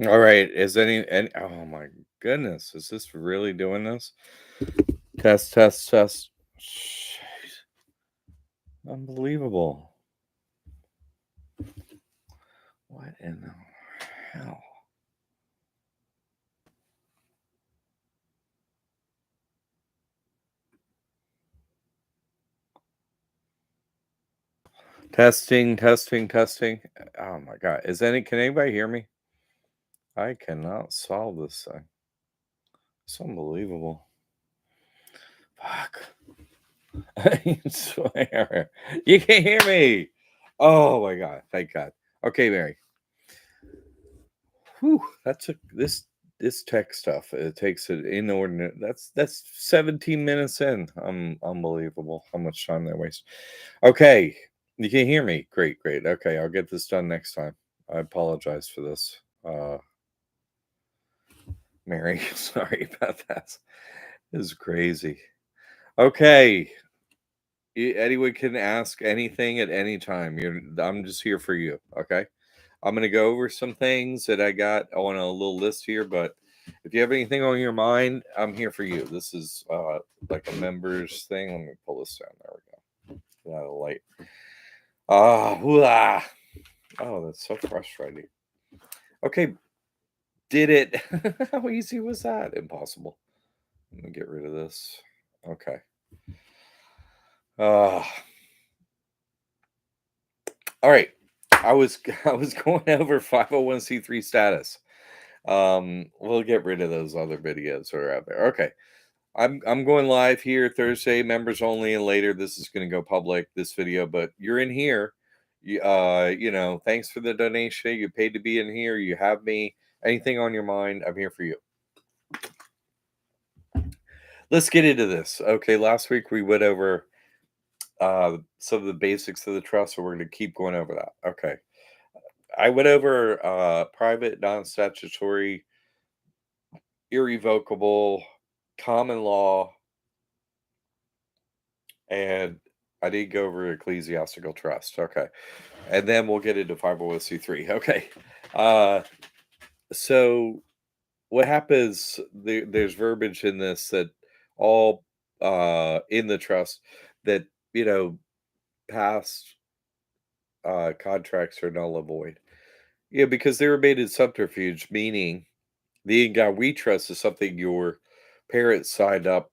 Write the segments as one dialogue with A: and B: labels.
A: All right. Is any oh my goodness, is this really doing this? Test, test, test. Jeez, unbelievable. What in the hell? Testing, testing, testing. Oh my god. Can anybody hear me? I cannot solve this thing. It's unbelievable. Fuck. I swear. You can't hear me. Oh my god. Thank God. Okay, Mary. Whew, that took this tech stuff. It takes an inordinate. That's 17 minutes in. Unbelievable how much time they waste. Okay, you can hear me. Great, great. Okay, I'll get this done next time. I apologize for this, Mary. Sorry about that. This is crazy. Okay, anyone can ask anything at any time. I'm just here for you. Okay. I'm gonna go over some things that I got on a little list here, but if you have anything on your mind, I'm here for you. This is like a members thing. Let me pull this down. There we go. Get out of the light. Ah, oh, that's so frustrating. Okay, did it? How easy was that? Impossible. Let me get rid of this. Okay. Uh, all right. I was going over 501c3 status. We'll get rid of those other videos that are out there. Okay. I'm going live here Thursday, members only, and later this is going to go public, this video, but you're in here. Thanks for the donation. You paid to be in here. You have me. Anything on your mind, I'm here for you. Let's get into this. Okay, last week we went over some of the basics of the trust, so we're going to keep going over that. Okay. I went over private, non-statutory, irrevocable, common law, and I did go over ecclesiastical trust. Okay. And then we'll get into 501c3. Okay. Uh, so what happens, there's verbiage in this that all in the trust that, you know, past contracts are null and void. Yeah, because they were made in subterfuge, meaning the in God we trust is something your parents signed up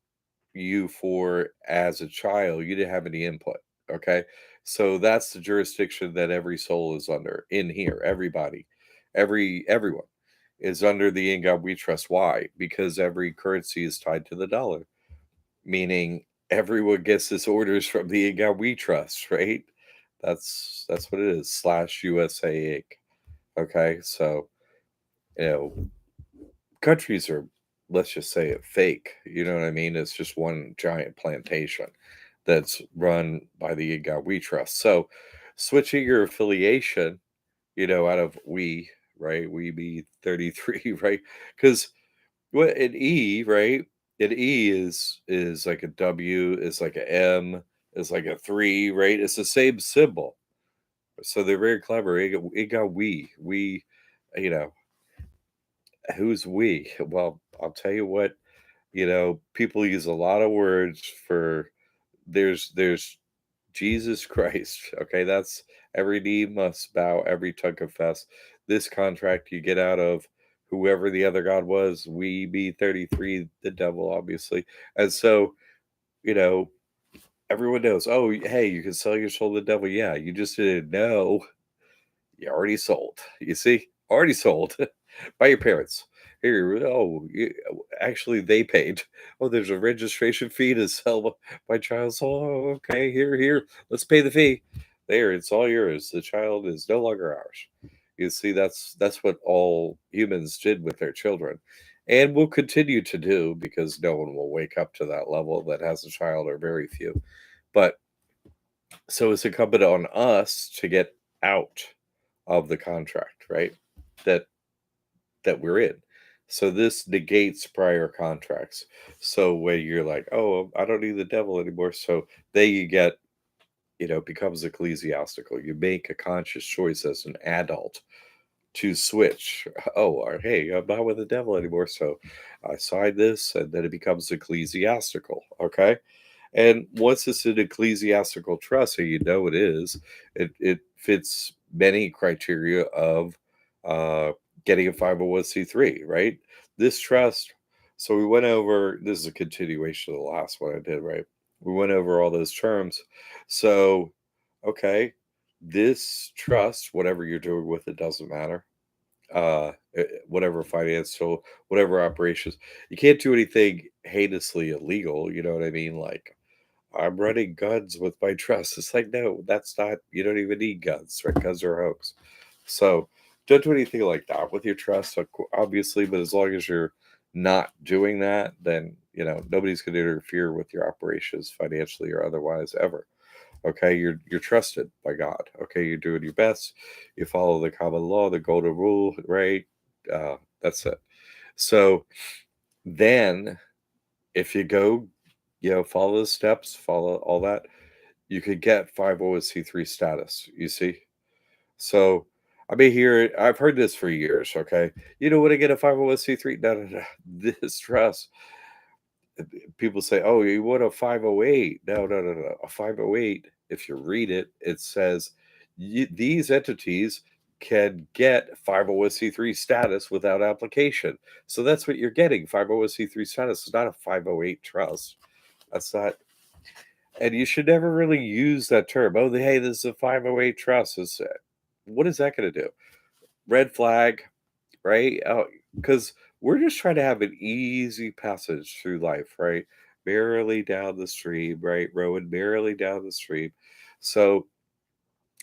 A: you for as a child. You didn't have any input. Okay. So that's the jurisdiction that every soul is under in here. Everybody, everyone is under the in God we trust. Why? Because every currency is tied to the dollar, meaning everyone gets its orders from the in God we trust, right? That's what it is. Slash USA Inc. Okay. So, you know, countries are, let's just say it, fake. You know what I mean? It's just one giant plantation that's run by the In God We Trust. So switching your affiliation, out of we, right? We be 33, right? Because what an E, right? An E is like a W, is like a M, is like a three, right? It's the same symbol. So they're very clever. It got we. We, you know, who's we? Well, I'll tell you what, people use a lot of words for there's Jesus Christ. Okay, that's every knee must bow, every tongue confess. This contract you get out of whoever the other God was, we be 33, the devil, obviously. And so, you know, everyone knows, oh, hey, you can sell your soul to the devil. Yeah, you just didn't know you already sold. You see, already sold by your parents. Here, actually, they paid. Oh, there's a registration fee to sell my child's soul. Oh, okay, here, let's pay the fee. There, it's all yours. The child is no longer ours. You see, that's what all humans did with their children, and will continue to do because no one will wake up to that level that has a child, or very few. But so it's incumbent on us to get out of the contract, right? That that we're in. So this negates prior contracts. So when you're like, oh, I don't need the devil anymore. So then you get, becomes ecclesiastical. You make a conscious choice as an adult to switch. Oh, hey, I'm not with the devil anymore. So I signed this, and then it becomes ecclesiastical. Okay. And once it's an ecclesiastical trust, so you know it is, it fits many criteria of uh, getting a 501c3, right? This trust, so we went over, this is a continuation of the last one I did, right? We went over all those terms. So, okay, this trust, whatever you're doing with it, doesn't matter. Whatever financial, whatever operations, you can't do anything heinously illegal. You know what I mean? Like, I'm running guns with my trust. It's like, no, that's not, you don't even need guns, right? Guns are a hoax. So don't do anything like that with your trust, obviously, but as long as you're not doing that, then, nobody's going to interfere with your operations financially or otherwise ever. Okay. You're trusted by God. Okay. You're doing your best. You follow the common law, the golden rule, right? That's it. So then if you go, follow the steps, follow all that, you could get 501c3 status, you see? So I may hear it, I've heard this for years, okay? You know, when I get a 501c3, no, no, no. This trust, people say, oh, you want a 508. No, no, no, no. A 508, if you read it, it says these entities can get 501c3 status without application. So that's what you're getting. 501c3 status is not a 508 trust. That's not, and you should never really use that term. Oh, hey, this is a 508 trust. What is that going to do? Red flag, right? Oh, because we're just trying to have an easy passage through life, right? Merrily down the stream, right? Rowing merrily down the stream. So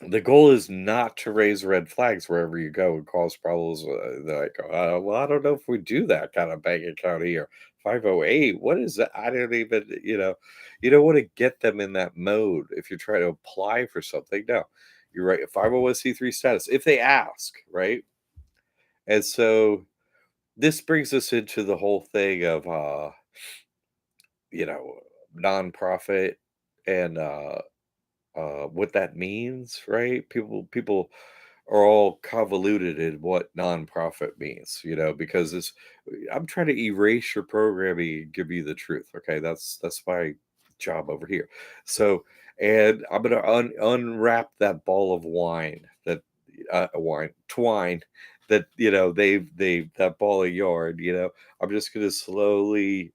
A: the goal is not to raise red flags wherever you go and cause problems. They're like, well, I don't know if we do that kind of bank account here. 508, what is that? I don't even, you don't want to get them in that mode if you're trying to apply for something. No, you're right. 501c3 status, if they ask, right? And so this brings us into the whole thing of, you know, nonprofit and what that means, right? People are all convoluted in what nonprofit means, because I'm trying to erase your programming and give you the truth. Okay, that's my job over here. So, and I'm gonna unwrap that ball of wine that wine twine that they that ball of yarn. I'm just gonna slowly,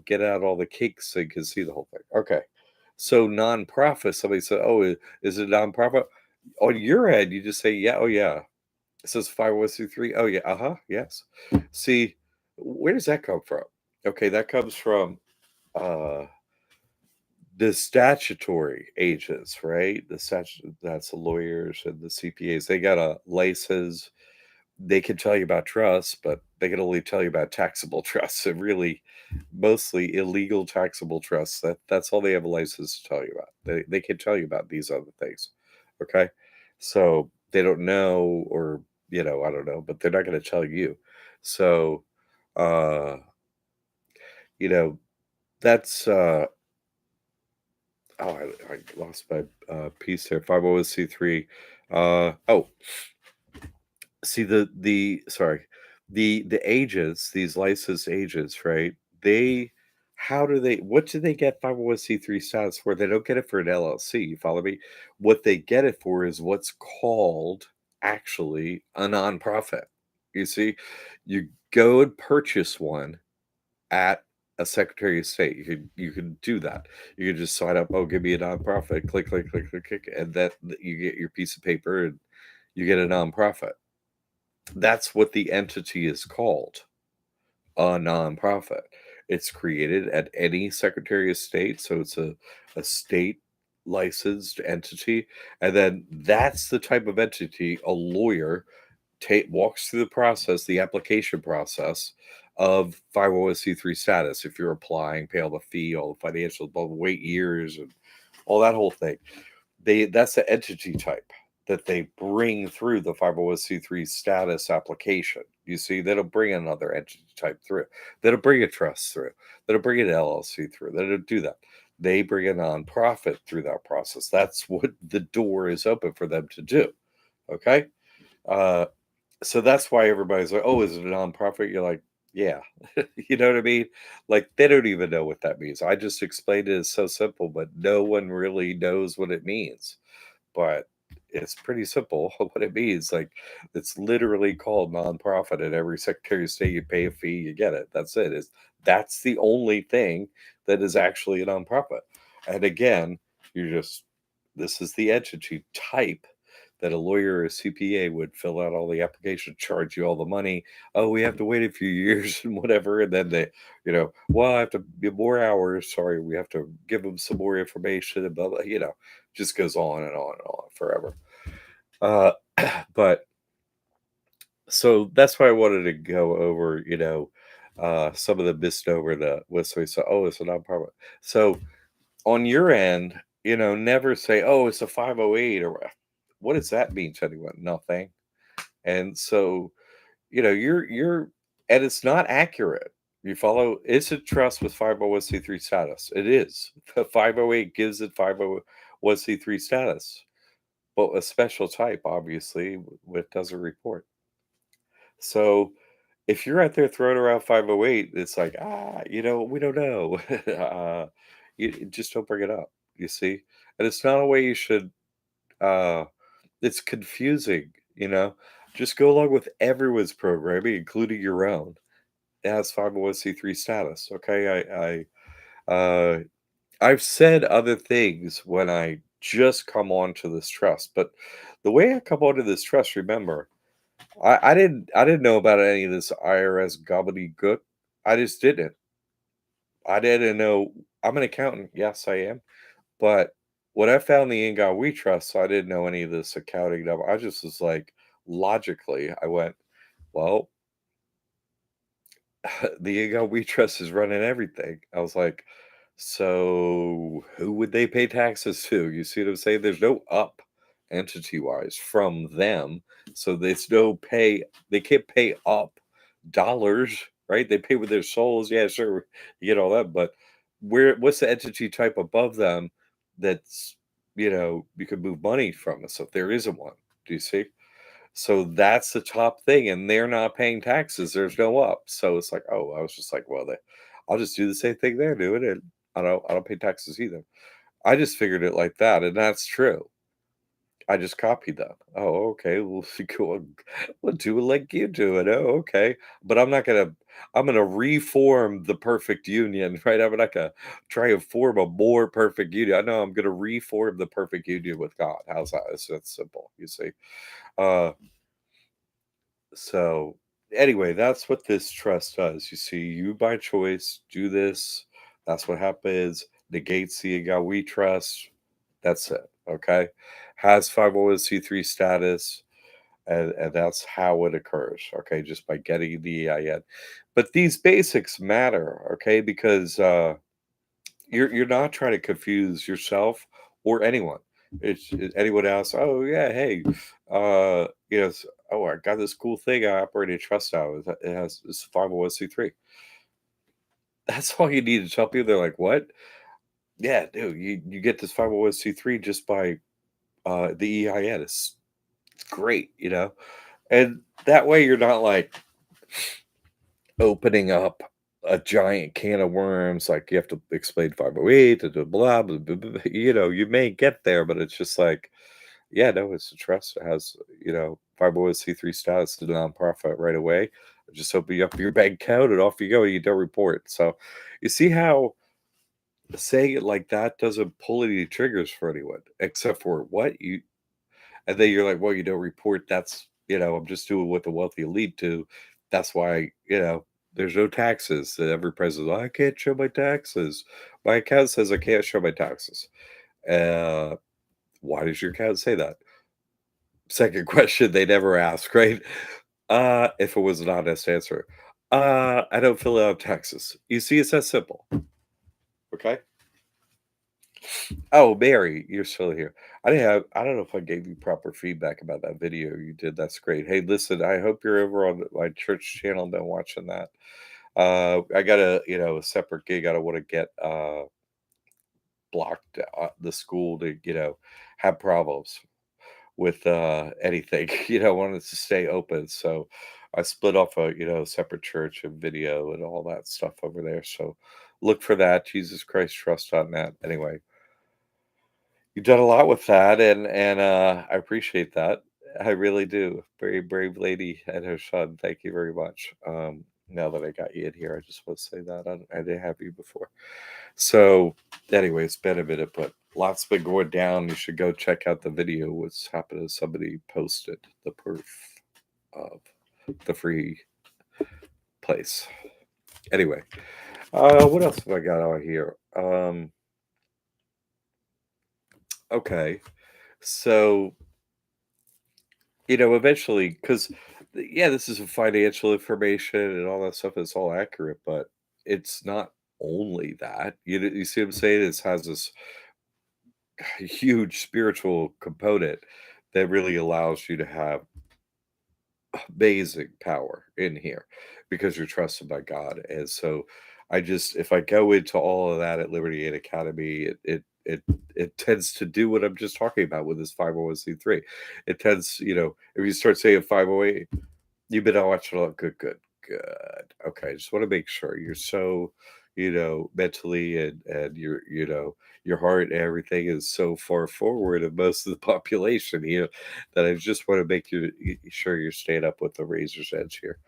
A: get out all the kinks so you can see the whole thing. Okay. So nonprofit, somebody said, "Oh, is it nonprofit?" On your end, you just say, "Yeah, oh yeah." It says 501c3. Oh yeah, uh-huh, yes. See, where does that come from? Okay, that comes from uh the statutory agents, right? That's the lawyers and the CPAs. They got a license. They can tell you about trusts, but they can only tell you about taxable trusts and really mostly illegal taxable trusts. That's all they have a license to tell you about. They can tell you about these other things. Okay. So they don't know, or I don't know, but they're not going to tell you. So uh, you know, that's oh, I lost my piece there. 501c3. Oh, see the sorry, the agents, these licensed agents, right? They how do they what do they get 501c3 status for? They don't get it for an LLC. You follow me? What they get it for is what's called actually a nonprofit. You see, you go and purchase one at a Secretary of State. You can do that. You can just sign up. Oh, give me a nonprofit. Click, click, click, click, click, and that you get your piece of paper and you get a nonprofit. That's what the entity is called, a nonprofit. It's created at any Secretary of State, so it's a state licensed entity, and then that's the type of entity a lawyer walks through the process, the application process of 501c3 status. If you're applying, pay all the fee, all the financial, all the wait years, and all that whole thing. That's the entity type that they bring through the 501c3 status application. You see, they don't bring another entity type through. They don't bring a trust through. They don't bring an LLC through. They don't do that. They bring a nonprofit through that process. That's what the door is open for them to do. Okay. Uh, So that's why everybody's like, "Oh, is it a nonprofit?" You're like, "Yeah." You know what I mean? Like, they don't even know what that means. I just explained it as so simple, but no one really knows what it means. But it's pretty simple what it means. Like, it's literally called nonprofit, and every Secretary of State, you pay a fee, you get it. That's it. That's the only thing that is actually a nonprofit. And again, you just this is the entity type that a lawyer or a CPA would fill out all the application, charge you all the money. Oh, we have to wait a few years and whatever. And then they, well, I have to give more hours. Sorry, we have to give them some more information and blah, blah, just goes on and on and on forever. Uh, but so that's why I wanted to go over, some of the misnomer that was so we said, oh, it's a nonprofit. So on your end, never say, oh, it's a 508 or what does that mean to anyone? Nothing. And so, you're and it's not accurate. You follow it's a trust with 501c3 status. It is. The 508 gives it 501c3 status, but a special type, obviously, with doesn't report. So if you're out there throwing around 508, it's like, we don't know. You just don't bring it up, you see? And it's not a way you should it's confusing, you know? Just go along with everyone's programming, including your own. It has 501c3 status. Okay. I've said other things when I just come onto this trust, but the way I come onto this trust, remember, I didn't know about any of this IRS gobbledygook. I just didn't. I didn't know. I'm an accountant. Yes, I am. But when I found the Ingal We Trust, I didn't know any of this accounting stuff. I just was like, logically, I went, well, the Ingal We Trust is running everything. I was like, so who would they pay taxes to? You see what I'm saying? There's no up entity wise from them. So there's no pay. They can't pay up dollars, right? They pay with their souls. Yeah, sure. You get all that. But what's the entity type above them that's, you could move money from? So if there isn't one, do you see? So that's the top thing, and they're not paying taxes. There's no up. So it's like, oh, I was just like, well, I'll just do the same thing they're doing, and I don't pay taxes either. I just figured it like that, and that's true. I just copied that. Oh, okay. Well, cool. We'll do it like you do it. Oh, okay. But I'm gonna reform the perfect union, right? I'm not gonna try and form a more perfect union. I know I'm gonna reform the perfect union with God. How's that? It's that simple, you see. Uh So, anyway, that's what this trust does. You see, you by choice do this. That's what happens. Negates the we trust. That's it. Okay. Has 501c3 status. And that's how it occurs. Okay. Just by getting the EIN. But these basics matter. Okay. Because you're not trying to confuse yourself or anyone. Anyone else. Oh yeah, hey, oh, I got this cool thing. I operate a trust now. It has this 501c3. That's all you need to tell people. They're like, what? Yeah, dude, you get this 501c3 just by the EIN. It's great, and that way you're not like opening up a giant can of worms, like, you have to explain 508, blah, blah, blah, blah, you may get there, but it's just like, yeah, no, it's a trust. It has, 501c3 status to nonprofit right away. Just open up your bank account and off you go. You don't report. So you see how saying it like that doesn't pull any triggers for anyone, except for what you and then you're like, well, you don't report. That's, I'm just doing what the wealthy elite do. That's why, there's no taxes. And every president, I can't show my taxes. My account says I can't show my taxes. Uh, why does your account say that? Second question they never ask, right? If it was an honest answer. I don't fill out taxes. You see, it's that simple. Okay. Oh, Mary, you're still here. I don't know if I gave you proper feedback about that video you did. That's great. Hey, listen, I hope you're over on my church channel and watching that. I got a separate gig. I don't want to get blocked the school to, have problems. with anything. Wanted to stay open. So I split off a separate church and video and all that stuff over there. So look for that. Jesus Christ Trust on that. Anyway, you've done a lot with that, and I appreciate that. I really do. Very brave lady and her son. Thank you very much. Now that I got you in here, I just want to say that I didn't have you before. So anyway, it's been a minute, but lots been going down. You should go check out the video. What's happened is somebody posted the proof of the free place. Anyway, what else have I got on here? Okay, so eventually, because yeah, this is a financial information and all that stuff. It's all accurate, but it's not only that. You see what I'm saying? This has this huge spiritual component that really allows you to have amazing power in here because you're trusted by God. And so if I go into all of that at Liberty Aid Academy, it tends to do what I'm just talking about with this 501c3. It tends, if you start saying 508, you've been watching a lot. Good, good, good. Okay, I just want to make sure you're so, mentally and your heart and everything is so far forward of most of the population here that I just want to make sure you're staying up with the razor's edge here,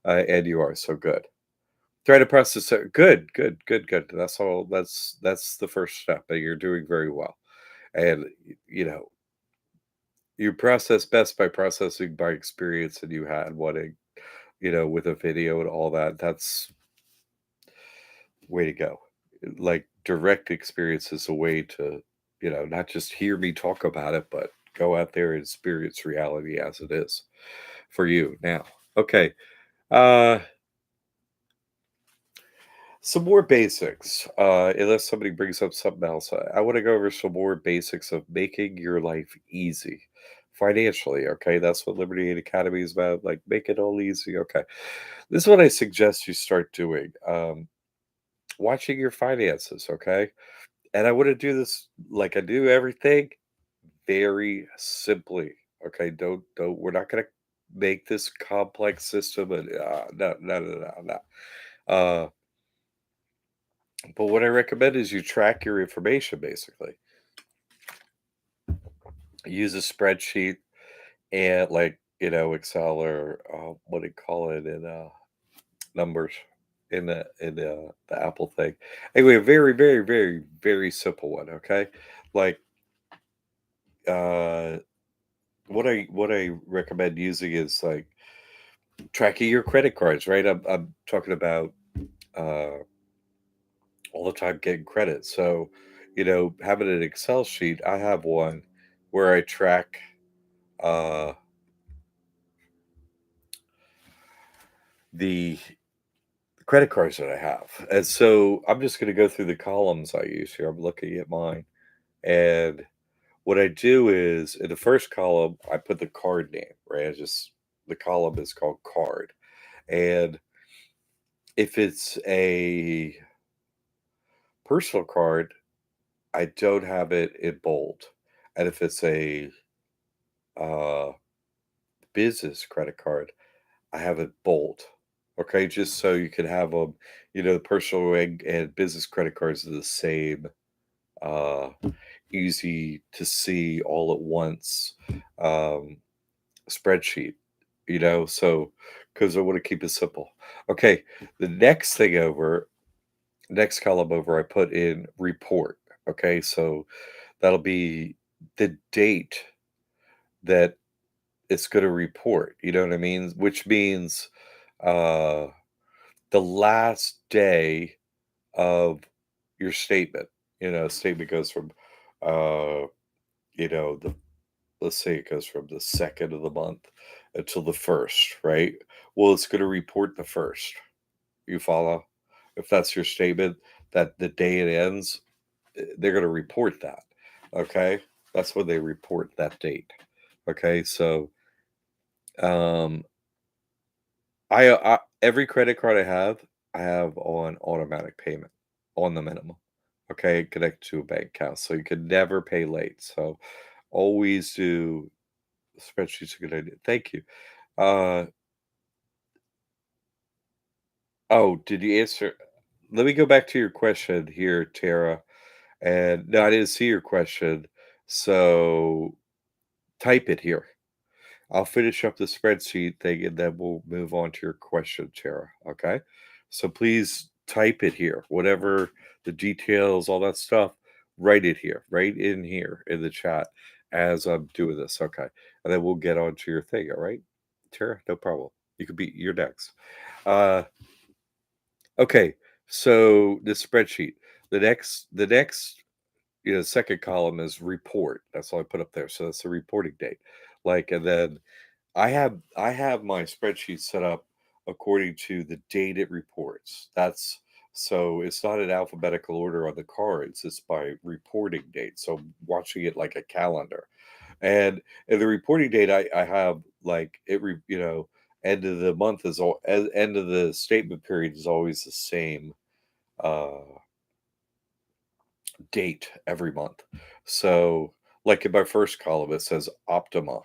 A: and you are so good. Try to process it. Good, good, good, good. That's all. That's the first step, and you're doing very well. And you know, you process best by processing by experience, and you had one with a video and all that. That's way to go. Like direct experience is a way to, not just hear me talk about it, but go out there and experience reality as it is for you now. Okay. Uh some more basics. Unless somebody brings up something else. I want to go over some more basics of making your life easy financially. Okay. That's what Liberty Aid Academy is about. Like make it all easy. Okay. This is what I suggest you start doing. Watching your finances, okay? And I wanna do this like I do everything very simply, okay? Don't we're not gonna make this complex system and, no, no, no, no, no. Uh, but what I recommend is you track your information basically. Use a spreadsheet and like, Excel or, what do you call it in, numbers in the Apple thing. Anyway, a very, very, very, very simple one, okay? Like, uh what I recommend using is like tracking your credit cards, right? I'm talking about uh all the time getting credit. So, having an Excel sheet, I have one where I track uh the credit cards that I have. And so I'm just gonna go through the columns I use here. I'm looking at mine. And what I do is in the first column, I put the card name, right? The column is called card. And if it's a personal card, I don't have it in bold. And if it's a uh, business credit card, I have it bold. Okay, just so you can have them, the personal and business credit cards are the same, uh, easy to see all at once um, spreadsheet, so because I want to keep it simple. Okay, the next column over, I put in report. Okay, so that'll be the date that it's going to report. You know what I mean? Which means uh, the last day of your statement. Statement goes from, uh, the let's say it goes from the second of the month until the first, right? Well, it's going to report the first. You follow? If that's your statement, that the day it ends, they're going to report that. Okay, that's when they report that date. Okay, so um, I every credit card I have on automatic payment on the minimum. Okay, connected to a bank account, so you could never pay late. So always do. Spreadsheet's a good idea. Thank you. Uh, oh, did you answer? Let me go back to your question here, Tara. And no, I didn't see your question. So type it here. I'll finish up the spreadsheet thing and then we'll move on to your question, Tara. Okay. So please type it here. Whatever the details, all that stuff, write it here, right in here in the chat as I'm doing this. Okay. And then we'll get on to your thing. All right. Tara, no problem. You could be you're next. Uh okay. So the spreadsheet. The next second column is report. That's all I put up there. So that's the reporting date. Like, and then I have my spreadsheet set up according to the date it reports. That's so it's not in alphabetical order on the cards. It's by reporting date. So watching it like a calendar. And the reporting date I have like end of the month is all end of the statement period is always the same uh date every month. So, like in my first column, it says Optima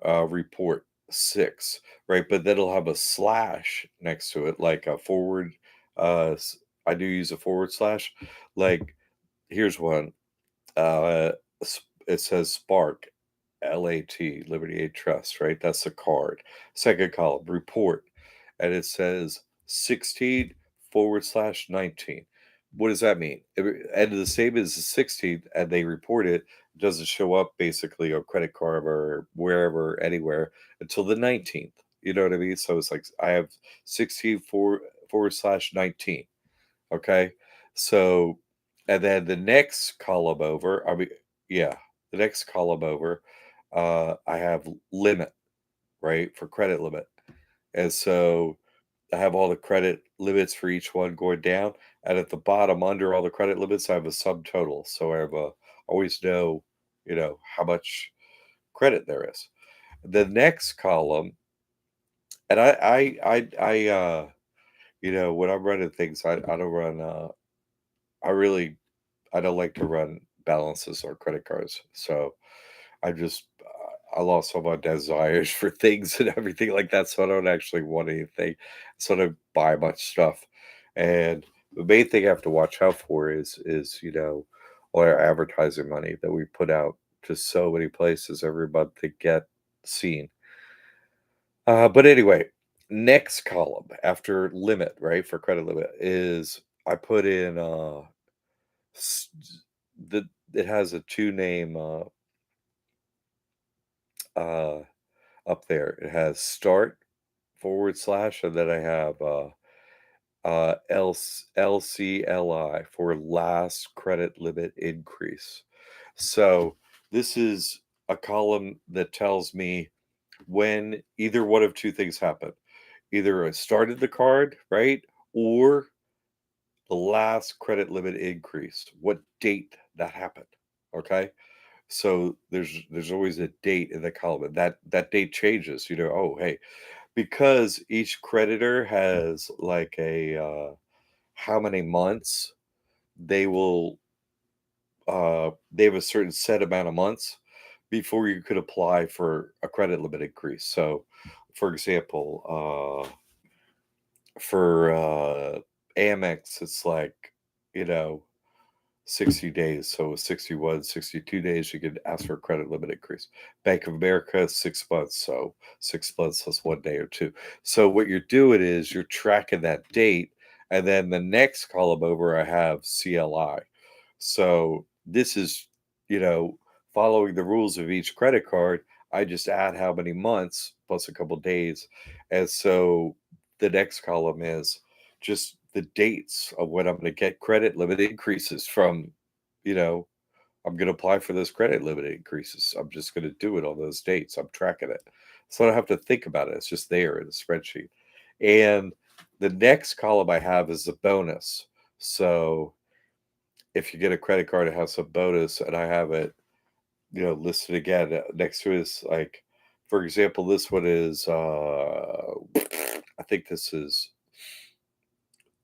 A: report 6, right? But then it'll have a slash next to it, like a forward. I do use a forward slash. Like, here's one. Uh, it says Spark, LAT, Liberty Aid Trust, right? That's the card. Second column, report. And it says 16 forward slash 19. What does that mean? And the same as the 16th, and they report it, doesn't show up basically on Credit Karma or wherever, anywhere until the 19th. You know what I mean? So it's like I have 16 forward slash 19. Okay. So, and then the next column over, yeah, the next column over, I have limit, right, for credit limit. And so I have all the credit limits for each one going down. And at the bottom, under all the credit limits, I have a subtotal. So I have always know, how much credit there is. The next column, and when I'm running things, I don't run, I really I don't like to run balances or credit cards. So I just I lost all my desires for things and everything like that. So I don't actually want anything. So I don't buy much stuff. And the main thing I have to watch out for is all our advertising money that we put out to so many places every month to get seen. But anyway, next column after limit, right, for credit limit is I put in S the it has a 2 name, uh, up there. It has start forward slash, and then I have, LCLI for last credit limit increase. So, this is a column that tells me when either one of 2 things happen. Either I started the card, right, or the last credit limit increased, what date that happened, okay? So there's always a date in the column, and that date changes. Oh, hey, because each creditor has like a how many months they will they have a certain set amount of months before you could apply for a credit limit increase. So, for example, for Amex, it's like you know 60 days. So 61, 62 days, you could ask for a credit limit increase. Bank of America, 6 months. So 6 months plus 1 day or two. So what you're doing is you're tracking that date. And then the next column over, I have CLI. So this is, you know, following the rules of each credit card. I just add how many months plus a couple days. And so the next column is just the dates of when I'm going to get credit limit increases from, you know, I'm going to apply for those credit limit increases. I'm just going to do it on those dates. I'm tracking it. So I don't have to think about it. It's just there in the spreadsheet. And the next column I have is the bonus. So if you get a credit card, it has some bonus, and I have it, listed again next to it is like, for example, this one is, I think this is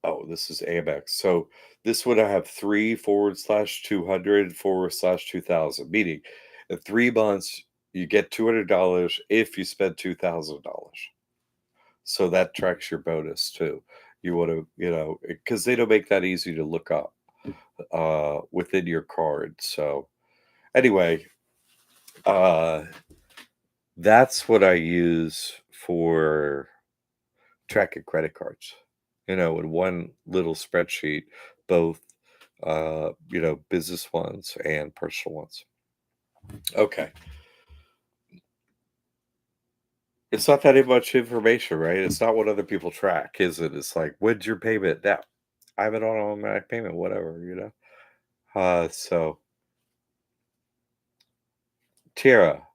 A: Oh, this is Amex. So this one I have 3 forward slash 200 forward slash 2000, meaning in 3 months, You get $200 if you spend $2,000. So that tracks your bonus too. You want to, because they don't make that easy to look up within your card. So anyway, uh, that's what I use for tracking credit cards. In one little spreadsheet, both business ones and personal ones. Okay. It's not that much information, right? It's not what other people track, is it? It's like, when's your payment? Now, I have it on automatic payment, whatever. So Tara,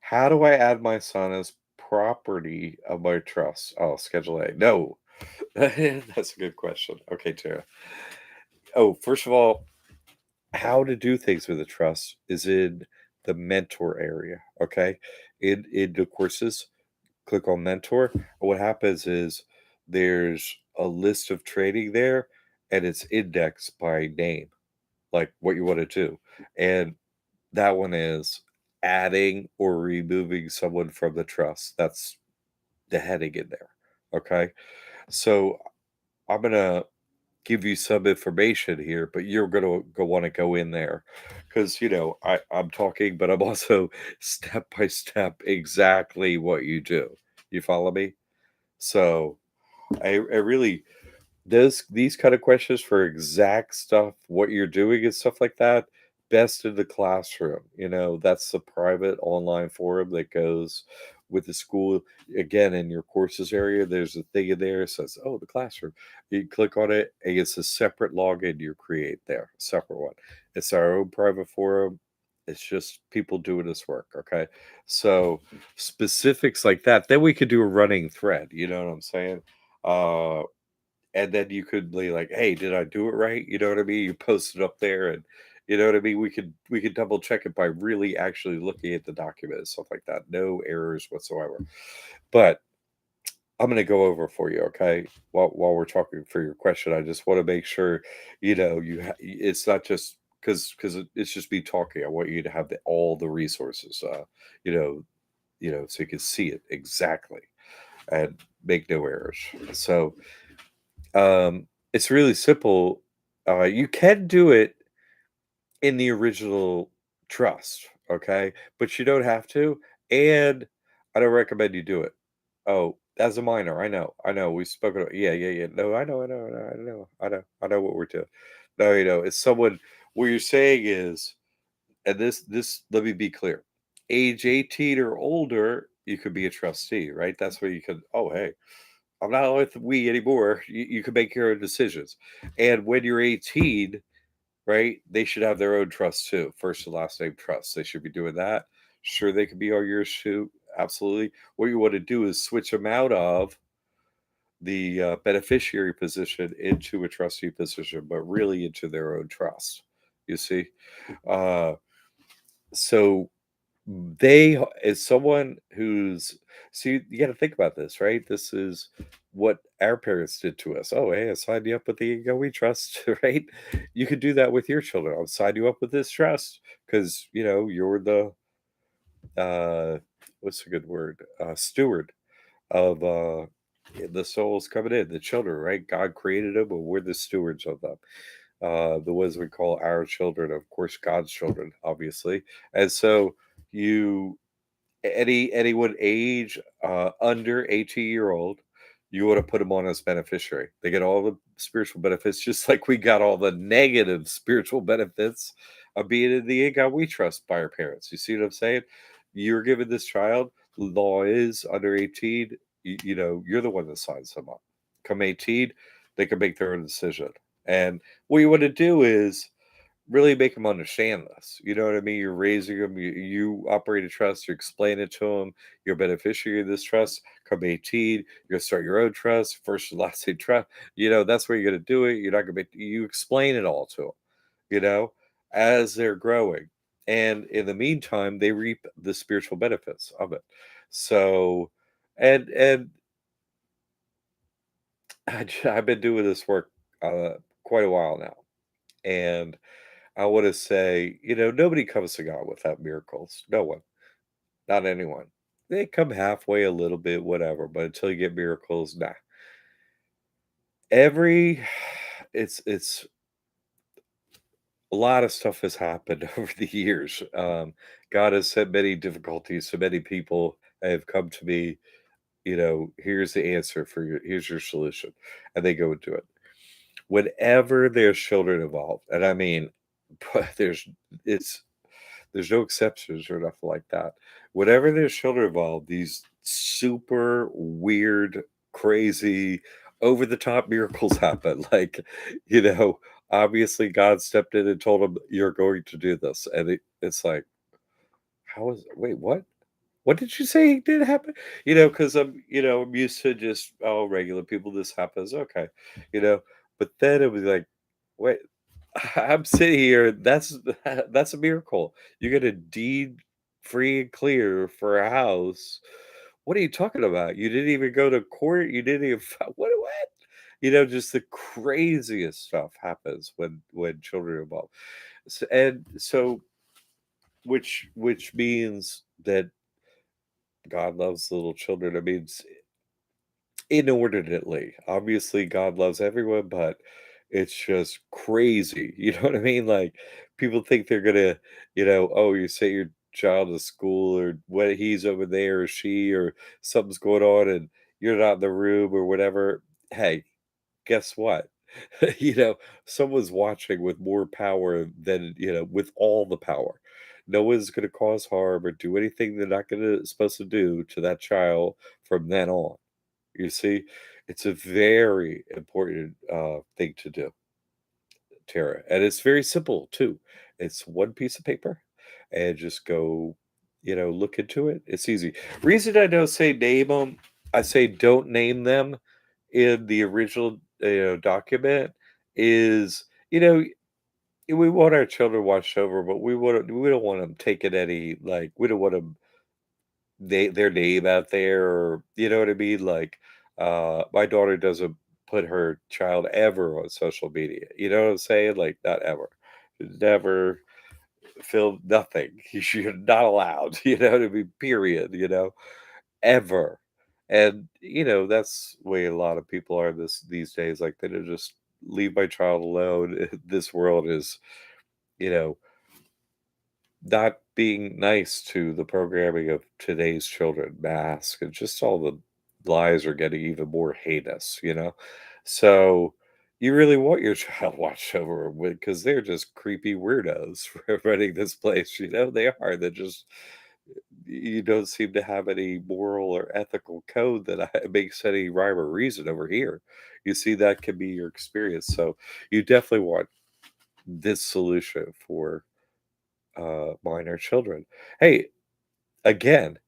A: how do I add my son as property of my trust? Oh, Schedule A. No. That's a good question. Okay, Tara. Oh, first of all, how to do things with a trust is in the mentor area. Okay. In the courses, click on mentor. What happens is there's a list of trading there and it's indexed by name, like what you want to do. And that one is adding or removing someone from the trust. That's the heading in there. Okay. So I'm going to give you some information here, but you're gonna go want to go in there because I'm talking, but I'm also step by step exactly what you do. You follow me? So I really these kind of questions for exact stuff, what you're doing and stuff like that, best in the classroom. That's the private online forum that goes with the school. Again, in your courses area, there's a thing in there that says, oh, the classroom. You click on it, and it's a separate login you create there, separate one. It's our own private forum. It's just people doing this work. Okay. So specifics like that, then we could do a running thread. You know what I'm saying? Uh, and then you could be like, "Hey, did I do it right?" You know what I mean? You post it up there, and you know what I mean. We could double check it by really actually looking at the document and stuff like that. No errors whatsoever. But I'm going to go over for you, okay? While we're talking for your question, I just want to make sure it's not just because it's just me talking. I want you to have all the resources, you know, so you can see it exactly and make no errors. So it's really simple. You can do it in the original trust, okay? But you don't have to, and I don't recommend you do it. Oh, as a minor, I know. We've spoken. Yeah, yeah, yeah. No, I know what we're doing. No, it's someone. What you're saying is, and this. Let me be clear. Age 18 or older, you could be a trustee, right? That's where you could. Oh, hey, I'm not with we anymore. You can make your own decisions. And when you're 18, right, they should have their own trust too. First and last name trust. They should be doing that. Sure, they could be all yours too. Absolutely. What you want to do is switch them out of the beneficiary position into a trustee position, but really into their own trust. You see? Uh, so they as someone who's see, you gotta think about this, right? This is what our parents did to us. "Oh, hey, I signed you up with the Ego We Trust," right? You could do that with your children. "I'll sign you up with this trust because you're the, uh, what's a good word? Steward of, the souls coming in, the children," right? God created them, but we're the stewards of them. The ones we call our children, of course, God's children, obviously. And so you anyone age under 18-year-old, you want to put them on as beneficiary. They get all the spiritual benefits, just like we got all the negative spiritual benefits of being in the God we trust by our parents. You see what I'm saying? You're giving this child, law is under 18, you're the one that signs them up. Come 18, they can make their own decision. And what you want to do is really make them understand this. You know what I mean? You're raising them. You operate a trust. You explain it to them. You're a beneficiary of this trust. Come 18, you're gonna start your own trust. First and last name trust. That's where you're gonna do it. You're not gonna be. You explain it all to them. You know, as they're growing, and in the meantime, they reap the spiritual benefits of it. So, and I've been doing this work quite a while now, and I want to say, nobody comes to God without miracles. No one. not anyone. They come halfway a little bit, whatever, but until you get miracles, nah. Every it's a lot of stuff has happened over the years. God has sent many difficulties to many people have come to me, here's the answer for you, here's your solution. And they go and do it. Whenever there's children involved, and I mean, there's it's there's no exceptions or nothing like that. Whenever there's children involved, these super weird, crazy, over the top miracles happen. Like, you know, obviously God stepped in and told him, "You're going to do this," and it's like, how is? Wait, what? What did you say did happen? Because I'm used to just, oh, regular people. This happens, okay, you know. But then it was like, wait, I'm sitting here. That's a miracle. You get a deed free and clear for a house. What are you talking about? You didn't even go to court. You didn't even what? Just the craziest stuff happens when children are involved. And so, which means that God loves little children. I mean, inordinately. Obviously, God loves everyone, but it's just crazy. You know what I mean? Like people think they're gonna, oh, you say your child to school or what he's over there or she or something's going on and you're not in the room or whatever. Hey, guess what? you know, someone's watching with more power than, with all the power. No one's going to cause harm or do anything they're not going to supposed to do to that child from then on. You see, it's a very important thing to do, Tara, and it's very simple too. It's one piece of paper, and just go, look into it. It's easy. Reason I don't say name them, I say don't name them in the original document is we want our children watched over, but we don't want them taking any like we don't want them their name out there or you know what I mean? Like, my daughter doesn't put her child ever on social media. You know what I'm saying? Like, not ever. Never feel nothing. You're not allowed, to be period, ever. And, that's the way a lot of people are these days. Like they don't just leave my child alone. This world is, you know, not being nice to the programming of today's children, mask, and just all the lies are getting even more heinous, So you really want your child watched over because they're just creepy weirdos running this place, they are. They're just you don't seem to have any moral or ethical code that makes any rhyme or reason over here. You see, that can be your experience. So you definitely want this solution for minor children. Hey, again,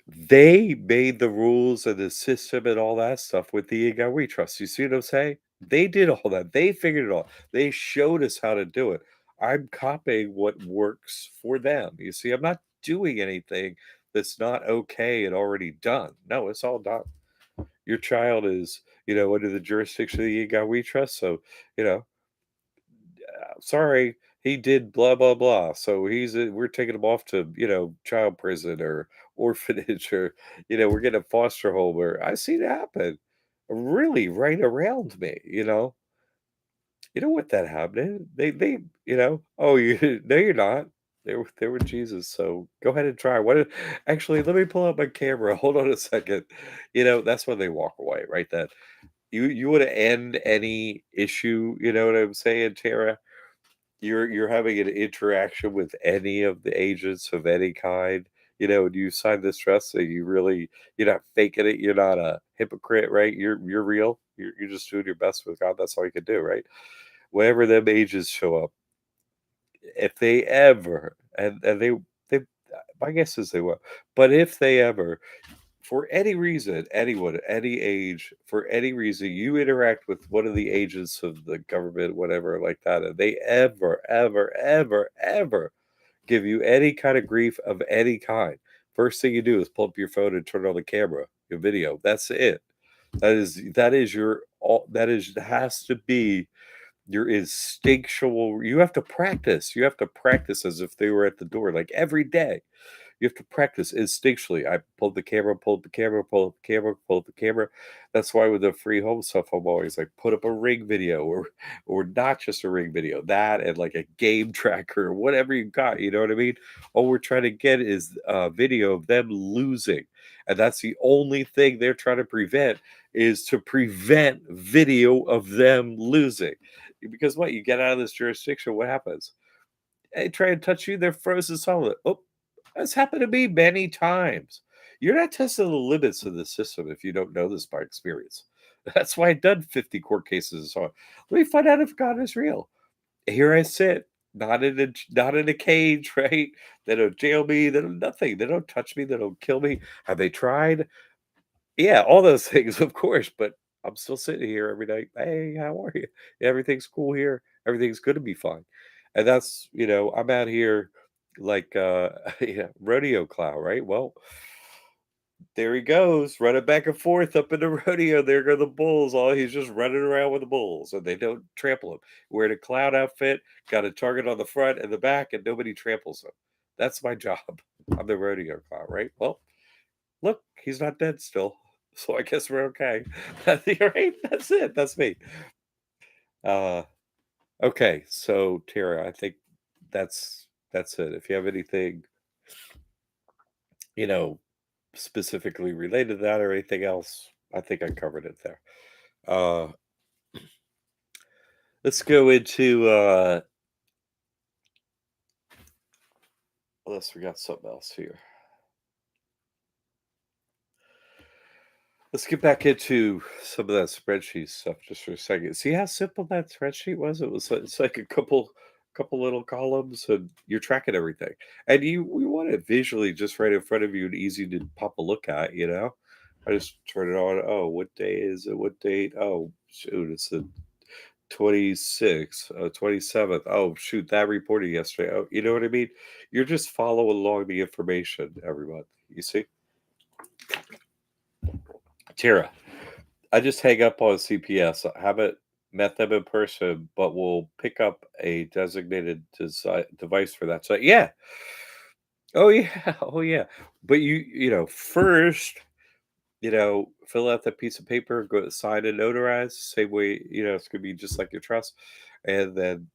A: they made the rules and the system and all that stuff with the Ego We Trust. You see what I'm saying? They did all that. They figured it all. They showed us how to do it. I'm copying what works for them. You see, I'm not doing anything that's not okay and already done. No, it's all done. Your child is, under the jurisdiction of the Ego We Trust. So, you know, sorry, he did blah blah blah. So we're taking him off to child prison or orphanage or we're getting a foster home. Or I see it happen, really right around me. You don't want that happening. They oh you no you're not. They were Jesus. So go ahead and try. Actually let me pull out my camera. Hold on a second. That's when they walk away, right? That you want to end any issue. You know what I'm saying, Tara? You're having an interaction with any of the agents of any kind, and you sign this trust, so you're not faking it, you're not a hypocrite, right? You're real. You're just doing your best with God. That's all you can do, right? Whenever them agents show up, if they ever and they my guess is they will, but if they ever for any reason, anyone, any age, for any reason, you interact with one of the agents of the government, whatever, like that, and they ever, ever, ever, ever give you any kind of grief of any kind, first thing you do is pull up your phone and turn on the camera, your video. That's it. That is your all. That is has to be your instinctual. You have to practice. You have to practice as if they were at the door, like every day You have to practice instinctually. I pulled the camera, pulled the camera, pulled the camera, pulled the camera. That's why with the free home stuff, I'm always like, put up a ring video or not just a ring video, that and like a game tracker or whatever you got. You know what I mean? All we're trying to get is a video of them losing. And that's the only thing they're trying to prevent is to prevent video of them losing. Because what you get out of this jurisdiction, what happens? They try and touch you, they're frozen solid. Oh, that's happened to me many times. You're not testing the limits of the system if you don't know this by experience. That's why I've done 50 court cases and so on. Let me find out if God is real. Here I sit, not in a cage, right? They don't jail me, they don't nothing. They don't touch me, they don't kill me. Have they tried? Yeah, all those things, of course, but I'm still sitting here every night. "Hey, how are you? Everything's cool here. Everything's gonna be fine." And that's I'm out here like, yeah, rodeo clown, right? Well, there he goes, running back and forth up in the rodeo. There go the bulls. All he's just running around with the bulls, and they don't trample him. Wearing a clown outfit, got a target on the front and the back, and nobody tramples him. That's my job. I'm the rodeo clown, right? Well, look, he's not dead still, so I guess we're okay. Right? That's it. That's me. Uh, okay, so Tara, I think that's it. If you have anything, you know, specifically related to that or anything else, I think I covered it there. Uh, let's go into unless we got something else here. Let's get back into some of that spreadsheet stuff just for a second. See how simple that spreadsheet was? It's like a couple little columns and you're tracking everything. And we want it visually just right in front of you and easy to pop a look at, you know? I just turn it on. Oh, what day is it? What date? Oh, shoot, it's the 26th, 27th. Oh, shoot, that reported yesterday. Oh, you know what I mean? You're just following along the information every month. You see? Tara, I just hang up on CPS. I haven't met them in person, but we'll pick up a designated device for that. So yeah. Oh yeah. Oh yeah. But first, fill out that piece of paper, go sign and notarize, same way, it's gonna be just like your trust. And then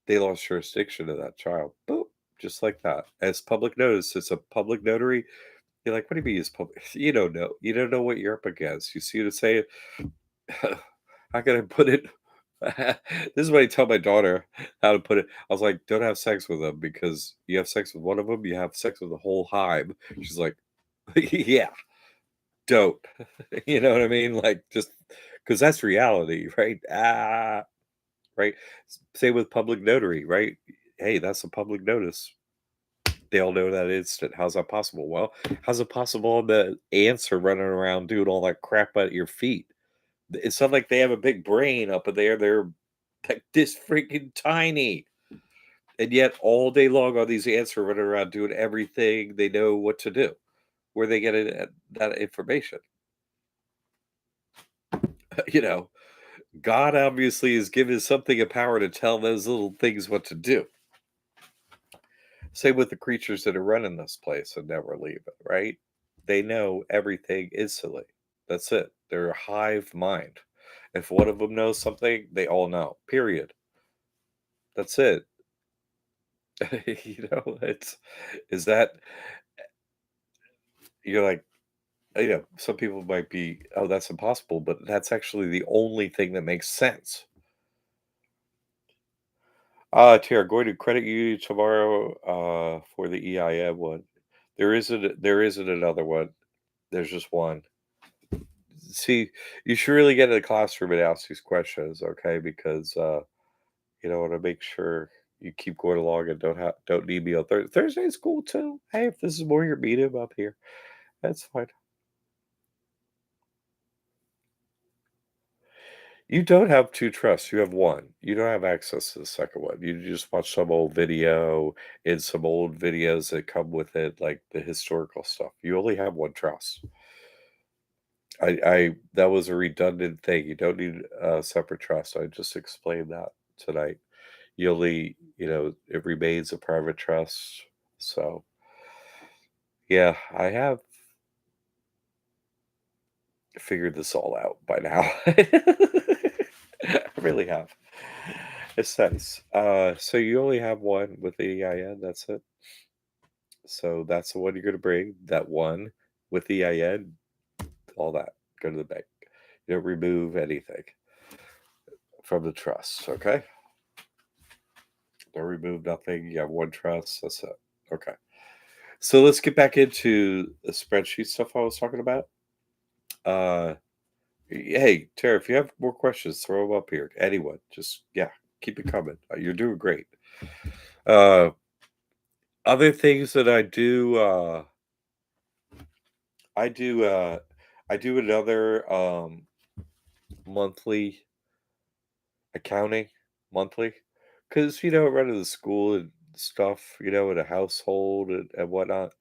A: they lost jurisdiction of that child. Boom. Just like that. As public notice, it's a public notary. You're like, what do you mean it's public? You don't know. You don't know what you're up against. You see what I'm saying? How can I put it? This is what I tell my daughter how to put it. I was like, "Don't have sex with them because you have sex with one of them, you have sex with the whole hive." She's like, "Yeah, don't." You know what I mean? Like, just because that's reality, right? Right. Same with public notary, right? Hey, that's a public notice. They all know that instant. How's that possible? Well, how's it possible the ants are running around doing all that crap at your feet? It's not like they have a big brain up in there. They're like this freaking tiny. And yet all day long, all these ants are running around doing everything they know what to do. Where they get that information? you know, God obviously is giving something a power to tell those little things what to do. Same with the creatures that are running this place and never leave it, right? They know everything instantly. That's it. They're a hive mind. If one of them knows something, they all know. Period. That's it. It's is that you're like, some people might be, oh, that's impossible, but that's actually the only thing that makes sense. Tara, going to credit you tomorrow for the EIM one. There isn't another one. There's just one. See, you should really get in the classroom and ask these questions, okay? Because want to make sure you keep going along and don't need me on Thursday. Thursday's cool too. Hey, if this is more your medium up here, that's fine. You don't have 2 trusts, you have 1. You don't have access to the second one. You just watch some old video and some old videos that come with it, like the historical stuff. You only have 1 trust. I that was a redundant thing. You don't need a separate trust. I just explained that tonight. You only, it remains a private trust. So, Yeah, I have figured this all out by now. I really have. It's nice. So you only have one with the EIN, that's it? So that's the one you're gonna bring, that one with the EIN, all that, go to the bank. You don't remove anything from the trust, okay? Don't remove nothing, you have one trust, that's it. Okay. So let's get back into the spreadsheet stuff I was talking about. Uh, hey, Tara, if you have more questions, throw them up here. Anyone, just yeah, keep it coming. You're doing great. Uh, other things that I do, I do another monthly accounting, monthly, because running the school and stuff, in a household and whatnot.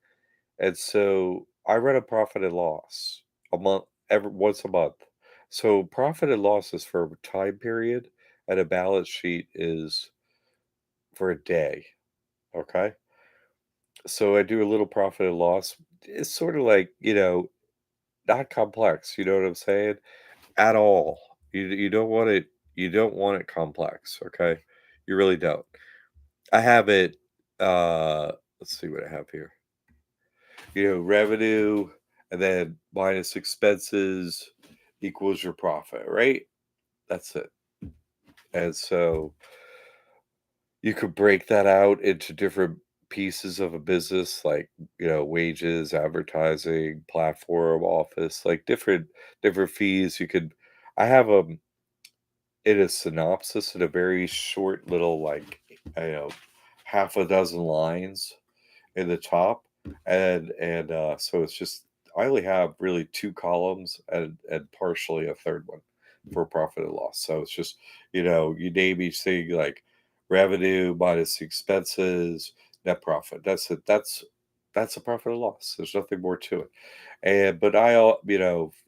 A: And so I run a profit and loss a month, every once a month. So profit and loss is for a time period, and a balance sheet is for a day. Okay. So I do a little profit and loss. It's sort of like, not complex. You know what I'm saying? At all. You don't want it. You don't want it complex. Okay. You really don't. I have it. Let's see what I have here. Revenue and then minus expenses equals your profit, right? That's it. And so you could break that out into different pieces of a business, like, wages, advertising, platform, office, like different fees. I have them in a synopsis in a very short little, like, half a dozen lines in the top, and so it's just I only have really 2 columns and partially a third one for profit and loss. So it's just, you name each thing like revenue minus expenses, net profit. That's it. That's a profit and loss. There's nothing more to it. And but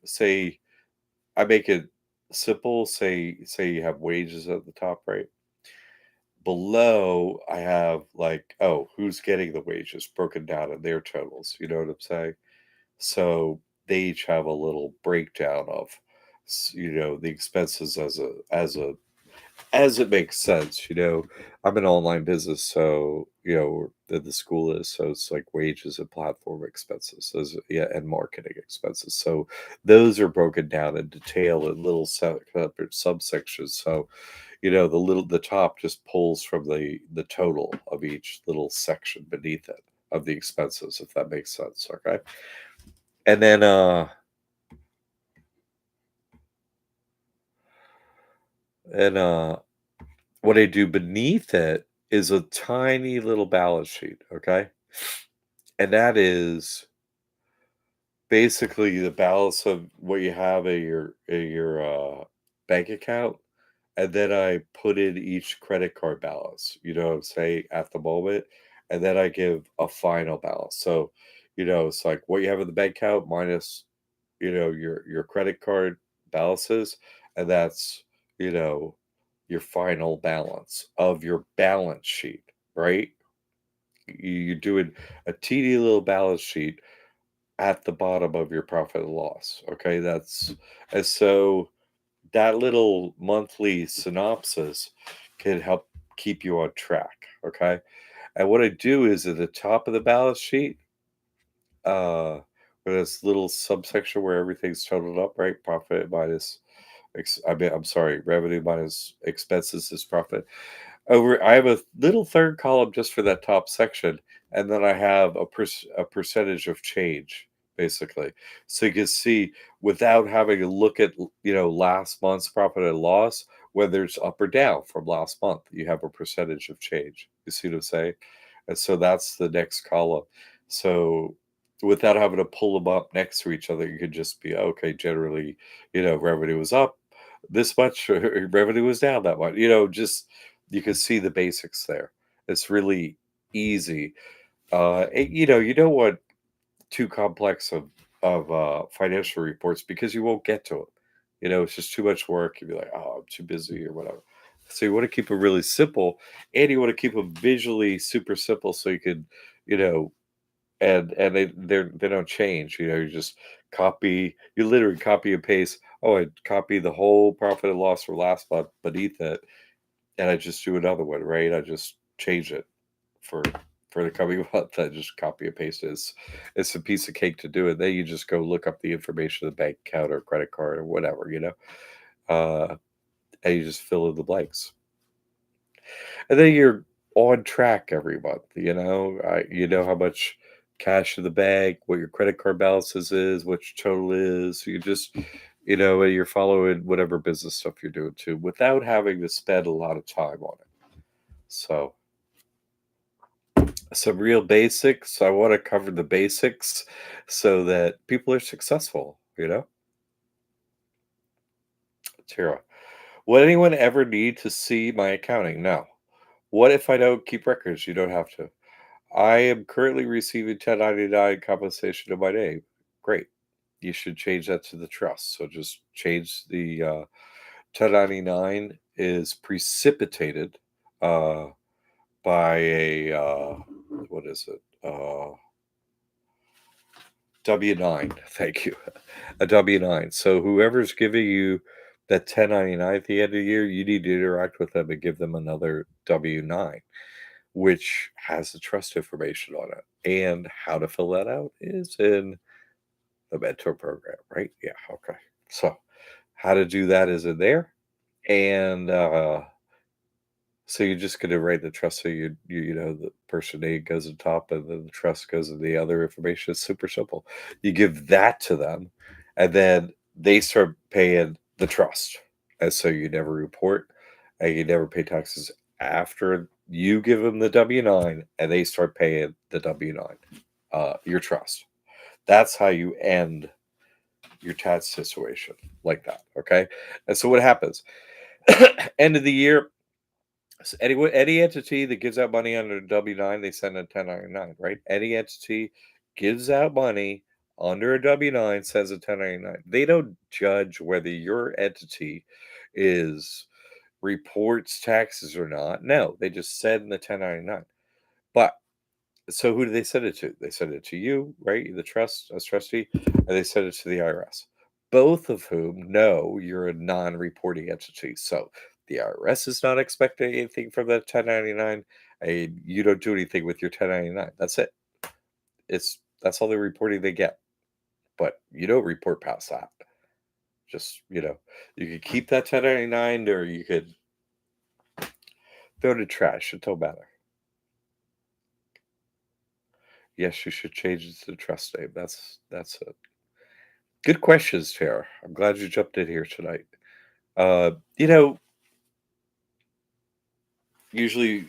A: say I make it simple. Say you have wages at the top, right? Below, I have like, oh, who's getting the wages broken down in their totals. You know what I'm saying? So they each have a little breakdown of, the expenses as it makes sense. I'm an online business, so the school is, so it's like wages and platform expenses, yeah, and marketing expenses. So those are broken down in detail in little separate subsections. So the top just pulls from the total of each little section beneath it of the expenses, if that makes sense. Okay. And then and what I do beneath it is a tiny little balance sheet. Okay. And that is basically the balance of what you have in your bank account, and then I put in each credit card balance, what I'm saying, at the moment, and then I give a final balance. So, it's like what you have in the bank account minus, your credit card balances, and that's, you know, your final balance of your balance sheet, right? You're doing a teeny little balance sheet at the bottom of your profit and loss. Okay, and so that little monthly synopsis can help keep you on track. Okay, and what I do is at the top of the balance sheet, with this little subsection where everything's totaled up, right? Profit minus, I'm sorry, revenue minus expenses is profit. I have a little third column just for that top section, and then I have a percentage of change, basically. So you can see without having to look at, last month's profit and loss, whether it's up or down from last month, you have a percentage of change. You see what I'm saying? And so that's the next column. So without having to pull them up next to each other, you could just be okay. Generally, revenue was up this much, revenue was down that much. Just you can see the basics there. It's really easy. You don't want too complex of financial reports because you won't get to them. It's just too much work. You'd be like, oh, I'm too busy or whatever. So you want to keep them really simple, and you want to keep them visually super simple so you can, you know, and they don't change. You just you literally copy and paste. Oh, I copy the whole profit and loss for last month beneath it, and I just do another one, right? I just change it for the coming month. I just copy and paste it. It's a piece of cake to do it. Then you just go look up the information of the bank account or credit card or whatever. Uh, and you just fill in the blanks. And then you're on track every month. You know how much cash in the bank, what your credit card balances is, what your total is. And you're following whatever business stuff you're doing too, without having to spend a lot of time on it. So some real basics. I want to cover the basics so that people are successful. Tara, will anyone ever need to see my accounting? No. What if I don't keep records? You don't have to. I am currently receiving 1099 compensation in my name. Great. You should change that to the trust. So just change the 1099 is precipitated uh, by what is it? W-9. Thank you. A W-9. So whoever's giving you that 1099 at the end of the year, you need to interact with them and give them another W-9, which has the trust information on it. And how to fill that out is in the mentor program, right? Yeah, okay. So how to do that is in there. And so you're just going to write the trust. So the person name goes on top and then the trust goes in the other information. It's super simple. You give that to them and then they start paying the trust. And so you never report and you never pay taxes after you give them the W-9 and they start paying the W-9, your trust. That's how you end your tax situation like that. Okay. And so what happens? End of the year, so any entity that gives out money under W-9, they send a 1099, right? Any entity gives out money under a W-9 sends a 1099. They don't judge whether your entity is reports taxes or not. No, they just send the 1099. But so who do they send it to? They send it to you, right? The trust as trustee, and they send it to the IRS. Both of whom know you're a non-reporting entity. So the IRS is not expecting anything from that 1099, and you don't do anything with your 1099. That's it. That's all the reporting they get. But you don't report past that. Just, you could keep that 1099 or you could throw it in the trash. It don't matter. Yes, you should change it to the trust name. That's it. Good questions, Tara. I'm glad you jumped in here tonight. Uh, you know, usually,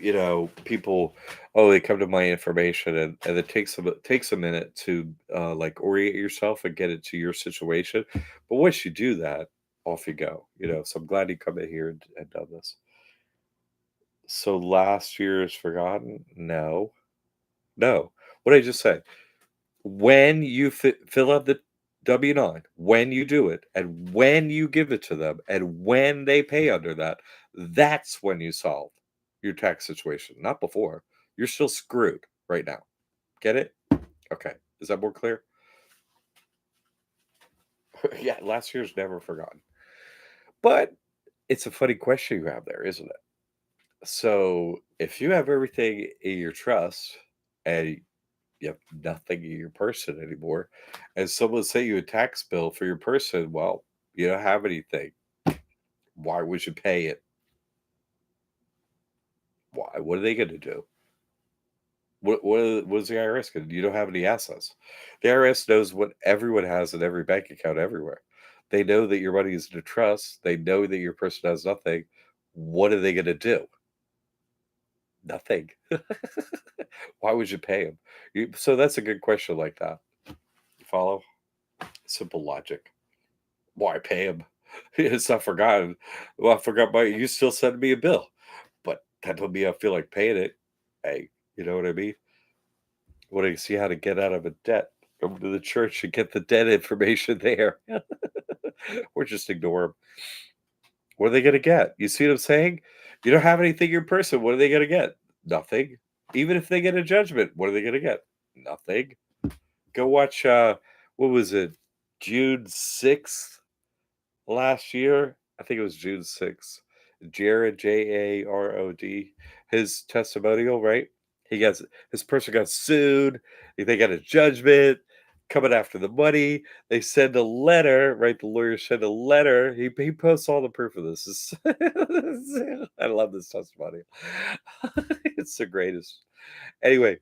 A: people, oh, they come to my information and it takes a minute to like orient yourself and get it to your situation. But once you do that, off you go. So I'm glad you come in here and done this. So last year is forgotten? No, no. What did I just say? When you fill out the W-9, when you do it, and when you give it to them, and when they pay under that, that's when you solve your tax situation, not before. You're still screwed right now. Get it? Okay. Is that more clear? Yeah, last year's never forgotten. But it's a funny question you have there, isn't it? So if you have everything in your trust and you have nothing in your person anymore, and someone sent you a tax bill for your person, well, you don't have anything. Why would you pay it? Why? What are they going to do? What is the IRS going to do? You don't have any assets. The IRS knows what everyone has in every bank account everywhere. They know that your money is in a trust. They know that your person has nothing. What are they going to do? Nothing. Why would you pay them? So that's a good question like that. You follow? Simple logic. Why pay him? It's not forgotten. Well, I forgot my. You still send me a bill, but that don't mean I feel like paying it. Hey, you know what I mean? Want to see how to get out of a debt? Go to the church and get the debt information there, or just ignore them. What are they going to get? You see what I'm saying? You don't have anything in person. What are they going to get? Nothing. Even if they get a judgment, what are they going to get? Nothing. Go watch, what was it? June 6th last year? I think it was June 6th. Jared, Jarod, his testimonial, right? He got This person got sued. They got a judgment coming after the money. They send a letter, right? The lawyer sent a letter. He posts all the proof of this. I love this testimonial. It's the greatest. Anyway,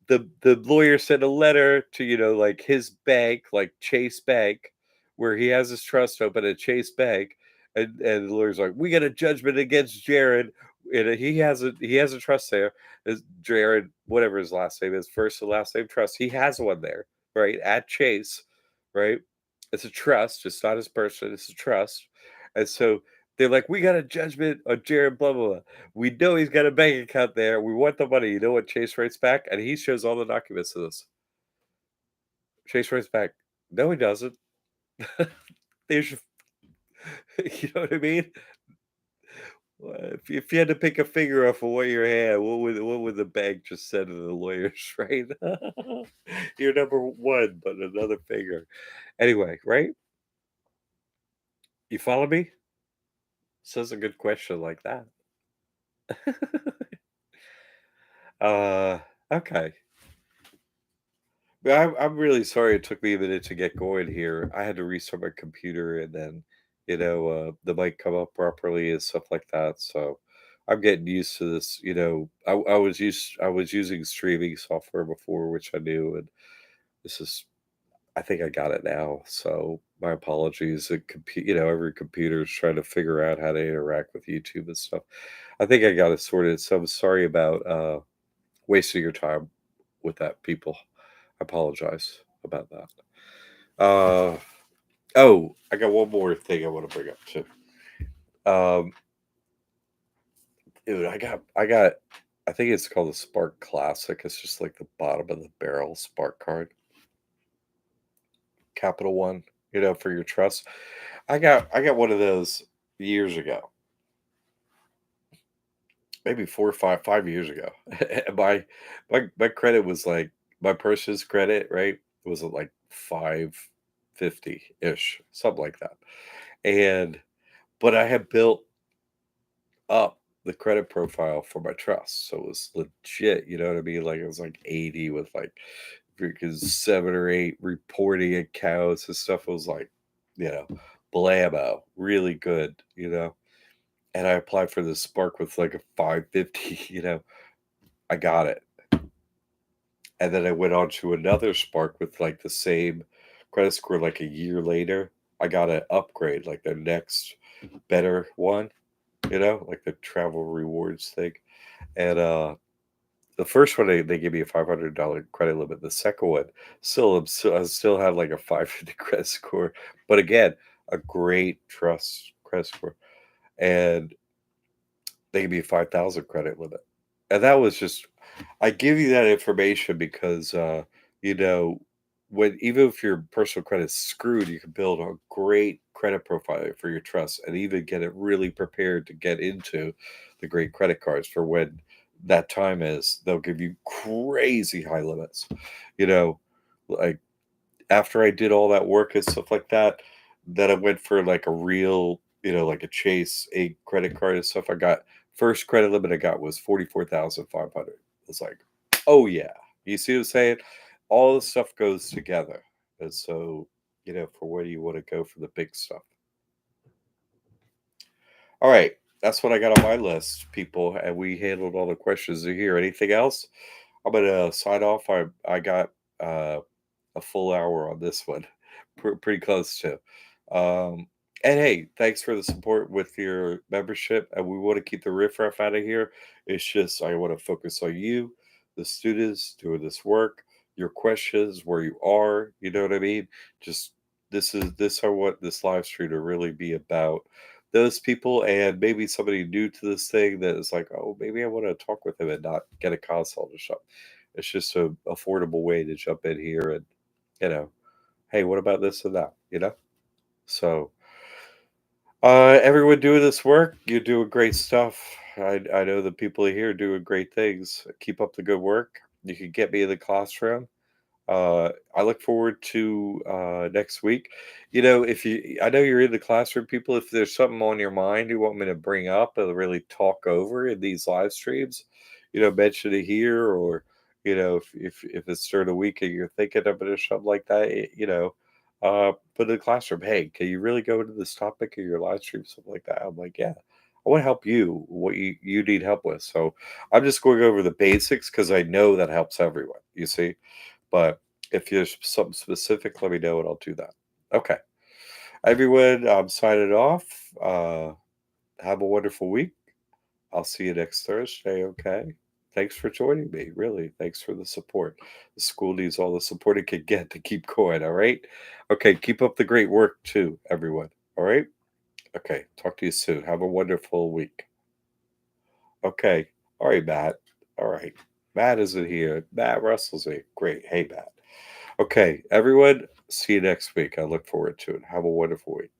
A: the lawyer sent a letter to, like, his bank, like Chase Bank, where he has his trust open at Chase Bank, and the lawyer's like, "We got a judgment against Jared, and he has a trust there. Is Jared, whatever his last name is, first and last name trust, he has one there, right, at Chase, right? It's a trust, it's not his person, it's a trust, and so they're like, "We got a judgment on Jared, blah, blah, blah. We know he's got a bank account there. We want the money." You know what Chase writes back? And he shows all the documents to this. Chase writes back, "No, he doesn't." There's, you know what I mean? If you had to pick a finger off of what your hand, what would the bank just say to the lawyers, right? You're number one, but another finger. Anyway, right? You follow me? Says a good question like that. uh, okay. Yeah, I'm really sorry it took me a minute to get going here. I had to restart my computer and then, the mic come up properly and stuff like that. So I'm getting used to this. I was using streaming software before, which I knew, and this is I think I got it now. So my apologies. Every computer is trying to figure out how to interact with YouTube and stuff. I think I got it sorted. So I'm sorry about wasting your time with that, people. I apologize about that. Uh, oh, I got one more thing I want to bring up too. Um, Dude, I think it's called the Spark Classic. It's just like the bottom of the barrel Spark card, Capital One, for your trust. I got one of those years ago, maybe 4 or 5 years ago. And my credit was like my purchase credit, right? Was it like 550 ish, something like that. And but I had built up the credit profile for my trust, so it was legit. You know what I mean? Like it was like 80 with like freaking 7 or 8 reporting accounts and stuff. It was like, you know, blammo, really good. And I applied for the Spark with like a 550. I got it. And then I went on to another Spark with like the same credit score like a year later. I got an upgrade, like the next better one, like the travel rewards thing. And the first one they gave me a $500 credit limit. The second one I still had like a 550 credit score, but again, a great trust credit score. And they gave me a 5,000 credit limit. And that was just I give you that information because you know, when even if your personal credit's screwed, you can build a great credit profile for your trust and even get it really prepared to get into the great credit cards for when that time is. They'll give you crazy high limits. You know, like after I did all that work and stuff like that, then I went for like a real, like a Chase a credit card and stuff. I got first credit limit I got was 44,500. It's like, oh yeah. You see what I'm saying? All the stuff goes together. And so, for where do you want to go for the big stuff? All right. That's what I got on my list, people. And we handled all the questions in here. Anything else? I'm gonna sign off. I got a full hour on this one, pretty close to. Um, and hey, thanks for the support with your membership. And we want to keep the riffraff out of here. It's just I want to focus on you, the students doing this work, your questions, where you are. You know what I mean? Just this are what this live stream will really be about. Those people and maybe somebody new to this thing that is like, oh, maybe I want to talk with him and not get a consult or something. It's just a affordable way to jump in here and you know, hey, what about this and that? So, everyone doing this work, you're doing great stuff. I know the people here doing great things. Keep up the good work. you can get me in the classroom. I look forward to next week. If I know you're in the classroom, people. If there's something on your mind you want me to bring up and really talk over in these live streams, mention it here, or if it's during the week and you're thinking of it or something like that, put in the classroom. Hey, can you really go into this topic in your live stream, something like that? I'm like, yeah. I want to help you what you need help with. So I'm just going over the basics because I know that helps everyone. You see, but if there's something specific, let me know and I'll do that. Okay. Everyone, I'm signing off. Have a wonderful week. I'll see you next Thursday. Okay. Thanks for joining me. Really. Thanks for the support. The school needs all the support it can get to keep going. All right. Okay. Keep up the great work too, everyone. All right. Okay. Talk to you soon. Have a wonderful week. Okay. All right, Matt. All right. Matt isn't here. Matt Russell's here. Great. Hey, Matt. Okay, everyone, see you next week. I look forward to it. Have a wonderful week.